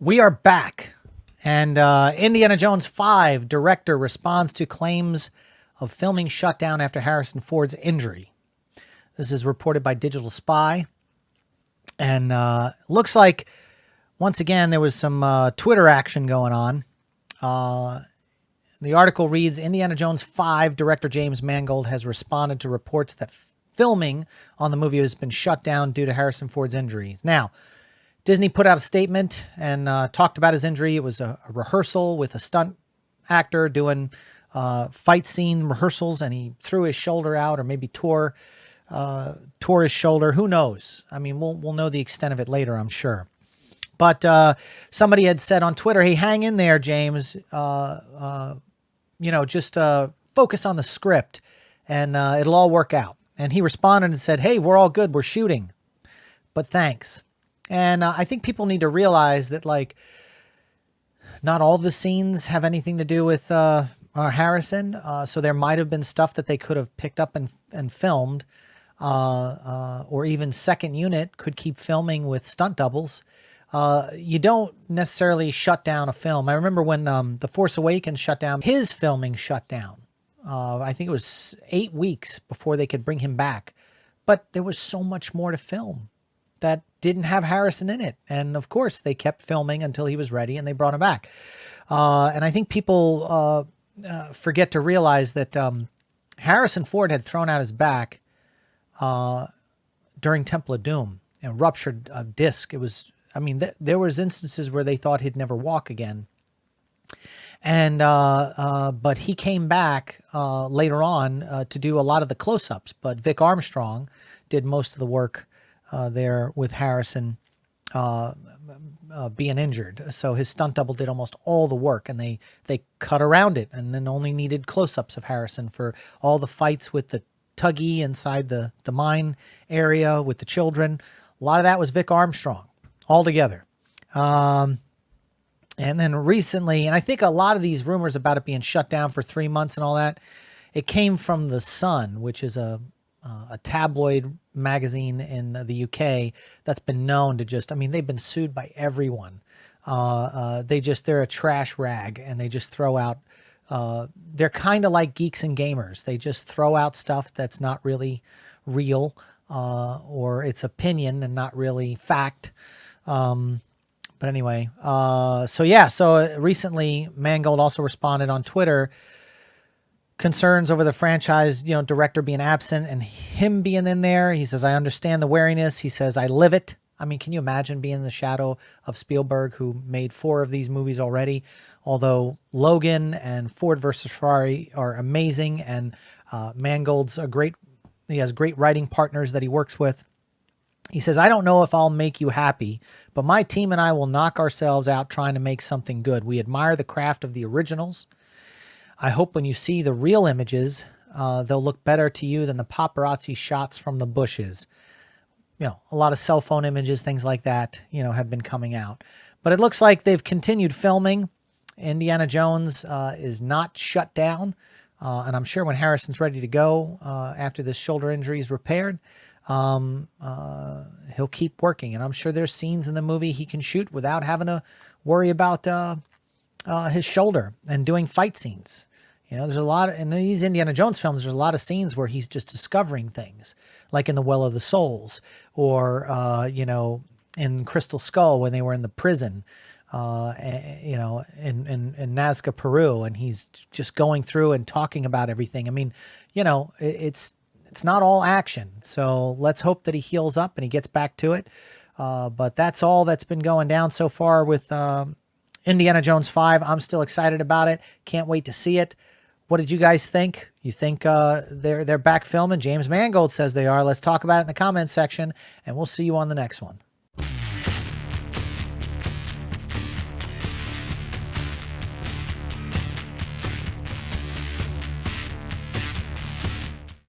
We are back, and Indiana Jones 5 director responds to claims of filming shutdown after Harrison Ford's injury. This is reported by Digital Spy, and looks like, once again, there was some Twitter action going on. The article reads, Indiana Jones 5 director James Mangold has responded to reports that filming on the movie has been shut down due to Harrison Ford's injuries. Now, Disney put out a statement and talked about his injury. It was a rehearsal with a stunt actor doing fight scene rehearsals, and he threw his shoulder out, or maybe tore his shoulder. Who knows? I mean, we'll know the extent of it later, I'm sure. But somebody had said on Twitter, "Hey, hang in there, James. Just focus on the script, and it'll all work out." And he responded and said, "Hey, we're all good. We're shooting, but thanks." And I think people need to realize that, like, not all the scenes have anything to do with Harrison. So there might have been stuff that they could have picked up and filmed, or even second unit could keep filming with stunt doubles. You don't necessarily shut down a film. I remember when The Force Awakens shut down, his filming shut down. I think it was 8 weeks before they could bring him back. But there was so much more to film that didn't have Harrison in it. And of course, they kept filming until he was ready and they brought him back. And I think people forget to realize that Harrison Ford had thrown out his back during Temple of Doom and ruptured a disc. It was, I mean, there was instances where they thought he'd never walk again. And but he came back later on to do a lot of the close-ups. But Vic Armstrong did most of the work there with Harrison being injured. So his stunt double did almost all the work, and they cut around it and then only needed close-ups of Harrison for all the fights with the Tuggy inside the mine area with the children. A lot of that was Vic Armstrong altogether. And then recently, and I think a lot of these rumors about it being shut down for 3 months and all that, it came from The Sun, which is a tabloid magazine in the UK that's been known to just, I mean, they've been sued by everyone. They're a trash rag, and they just throw out, they're kind of like Geeks and Gamers. They just throw out stuff that's not really real, or it's opinion and not really fact. But anyway, so recently Mangold also responded on Twitter, concerns over the franchise, director being absent and him being in there. He says, "I understand the wariness." He says, "I live it." I mean, can you imagine being in the shadow of Spielberg, who made 4 of these movies already? Although Logan and Ford versus Ferrari are amazing, and Mangold's he has great writing partners that he works with. He says, "I don't know if I'll make you happy, but my team and I will knock ourselves out trying to make something good. We admire the craft of the originals. I hope when you see the real images, they'll look better to you than the paparazzi shots from the bushes." A lot of cell phone images, things like that, have been coming out. But it looks like they've continued filming. Indiana Jones is not shut down. And I'm sure when Harrison's ready to go, after this shoulder injury is repaired, he'll keep working. And I'm sure there's scenes in the movie he can shoot without having to worry about his shoulder and doing fight scenes. There's a lot in these Indiana Jones films. There's a lot of scenes where he's just discovering things, like in the Well of the Souls, or in Crystal Skull when they were in the prison, in Nazca, Peru, and he's just going through and talking about everything. I mean, it's not all action. So let's hope that he heals up and he gets back to it. But that's all that's been going down so far with Indiana Jones 5. I'm still excited about it. Can't wait to see it. What did you guys think? You think they're back filming? James Mangold says they are. Let's talk about it in the comments section, and we'll see you on the next one.